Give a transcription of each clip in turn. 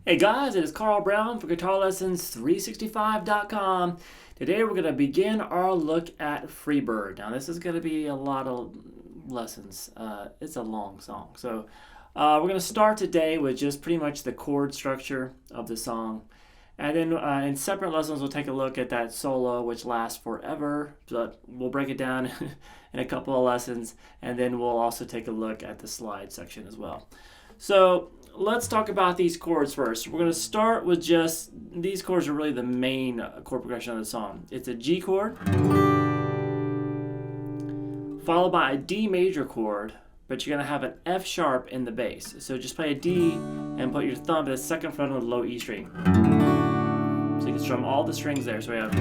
Hey guys, it is Carl Brown for GuitarLessons365.com. Today we're going to begin our look at Freebird. Now this is going to be a lot of lessons. It's a long song. So we're going to start today with just pretty much the chord structure of the song. And then in separate lessons we'll take a look at that solo, which lasts forever. But we'll break it down in a couple of lessons. And then we'll also take a look at the slide section as well. So let's talk about these chords first. We're going to start with just, these chords are really the main chord progression of the song. It's a G chord, followed by a D major chord, but you're going to have an F sharp in the bass. So just play a D and put your thumb to the second fret on the low E string. So you can strum all the strings there. So we have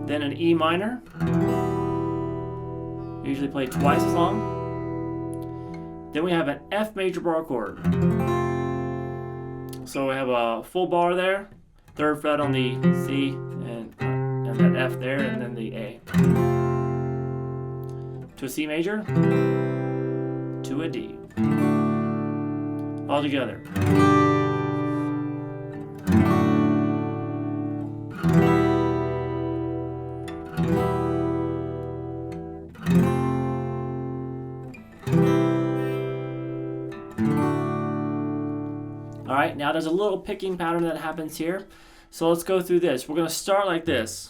then an E minor, usually play twice as long. Then we have an F major bar chord. So we have a full bar there, third fret on the C, and that F there, and then the A. To a C major, to a D. All together. Alright, now there's a little picking pattern that happens here. So let's go through this. We're going to start like this.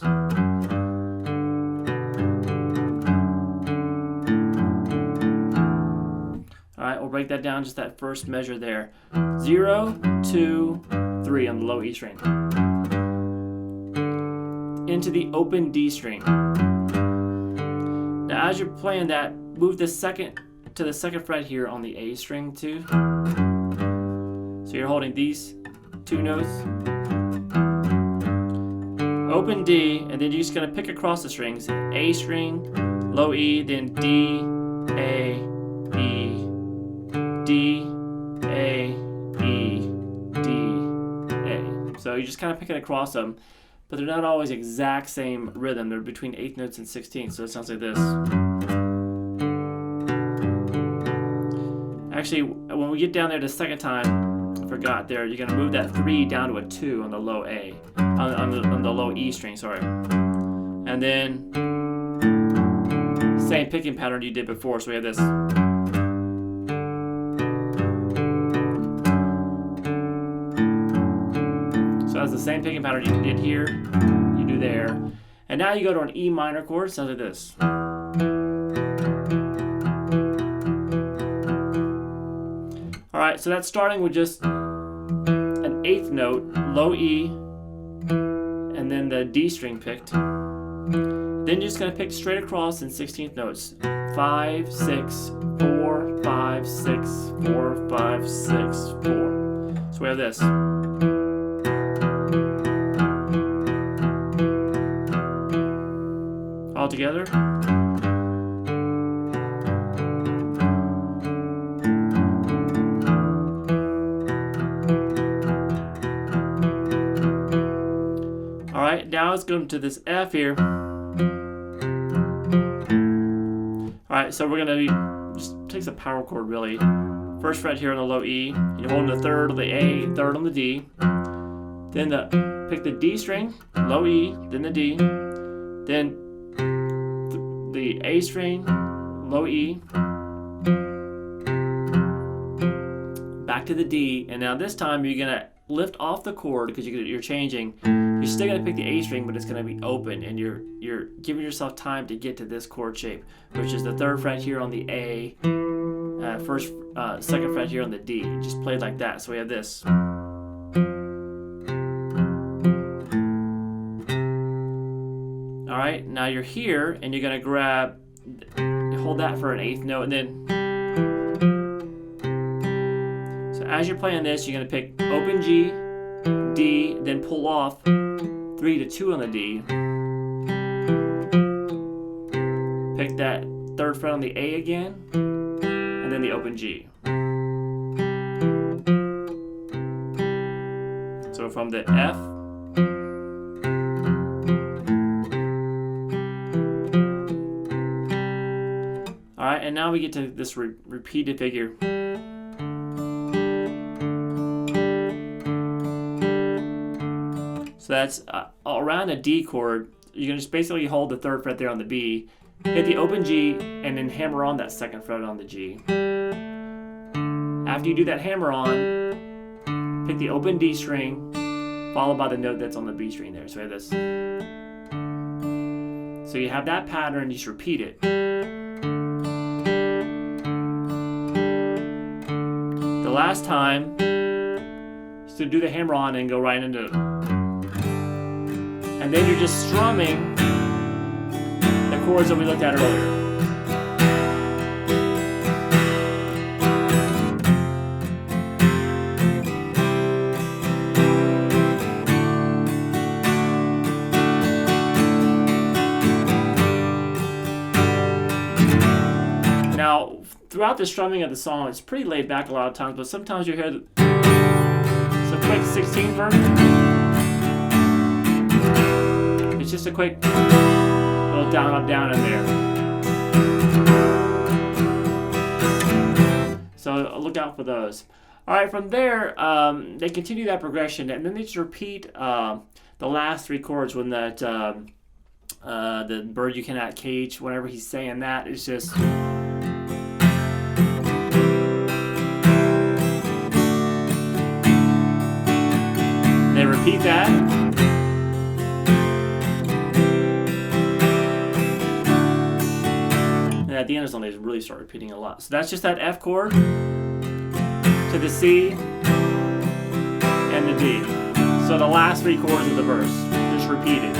Alright, we'll break that down, just that first measure there. 0, 2, 3 on the low E string. Into the open D string. Now as you're playing that, move the second to the second fret here on the A string too. So you're holding these two notes, open D, and then you're just going to pick across the strings. A string, low E, then D, A, E, D, A, E, D, A. So you just kind of pick it across them, but they're not always exact same rhythm. They're between 8th notes and 16th, so it sounds like this. Actually, when we get down there the second time, forgot there, you're going to move that 3 down to a 2 on the low A, on the low E string, sorry. And then, same picking pattern you did before, so we have this. So that's the same picking pattern you did here, you do there. And now you go to an E minor chord, sounds like this. Alright, so that's starting with just an 8th note, low E, and then the D string picked. Then you're just going to pick straight across in 16th notes. 5, 6, 4, 5, 6, 4, 5, 6, 4. So we have this. All together. Alright, now let's go to this F here. Alright, so we're going to just take a power chord really. First fret here on the low E. You're holding the 3rd on the A, 3rd on the D. Then pick the D string, low E, then the D. Then the A string, low E. Back to the D. And now this time you're going to lift off the chord because you're changing. You're still going to pick the A string, but it's going to be open, and you're giving yourself time to get to this chord shape, which is the 3rd fret here on the A, and first, second fret here on the D. Just played like that. So we have this. All right, now you're here, and you're gonna grab, hold that for an eighth note, and then. So as you're playing this, you're gonna pick open G, D, then pull off 3 to 2 on the D. Pick that third fret on the A again, and then the open G. So from the F, all right, and now we get to this repeated figure. So that's around a D chord. You're gonna just basically hold the third fret there on the B, hit the open G, and then hammer on that second fret on the G. After you do that hammer on, pick the open D string, followed by the note that's on the B string there. So we have this. So you have that pattern, you just repeat it. The last time, so do the hammer on and go right into it. And then you're just strumming the chords that we looked at earlier. Now, throughout the strumming of the song, it's pretty laid back a lot of times, but sometimes you hear some quick 16th version. It's just a quick little down, up, down in there. So look out for those. All right, from there, they continue that progression, and then they just repeat the last 3 chords when that the bird you cannot cage, whenever he's saying that, it's just. They repeat that. At the end is when they really start repeating a lot. So that's just that F chord to the C and the D. So the last 3 chords of the verse, just repeated.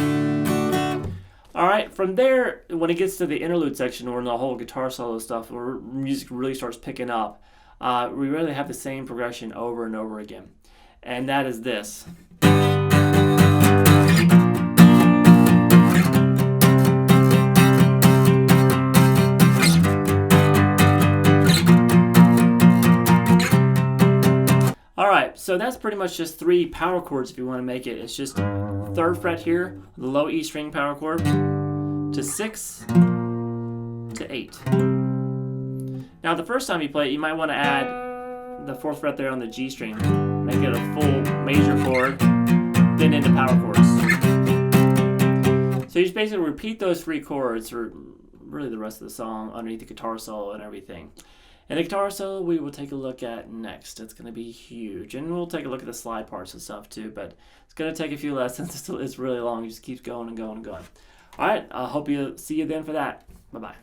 All right, from there, when it gets to the interlude section, or in the whole guitar solo stuff, where music really starts picking up, we really have the same progression over and over again. And that is this. Alright, so that's pretty much just 3 power chords if you want to make it. It's just 3rd fret here, the low E string power chord, to 6, to 8. Now the first time you play it, you might want to add the 4th fret there on the G string. Make it a full major chord, then into power chords. So you just basically repeat those 3 chords for really the rest of the song underneath the guitar solo and everything. And the guitar solo we will take a look at next. It's going to be huge. And we'll take a look at the slide parts and stuff too, but it's going to take a few lessons. It's really long. It just keeps going and going and going. All right, I hope you see you then for that. Bye-bye.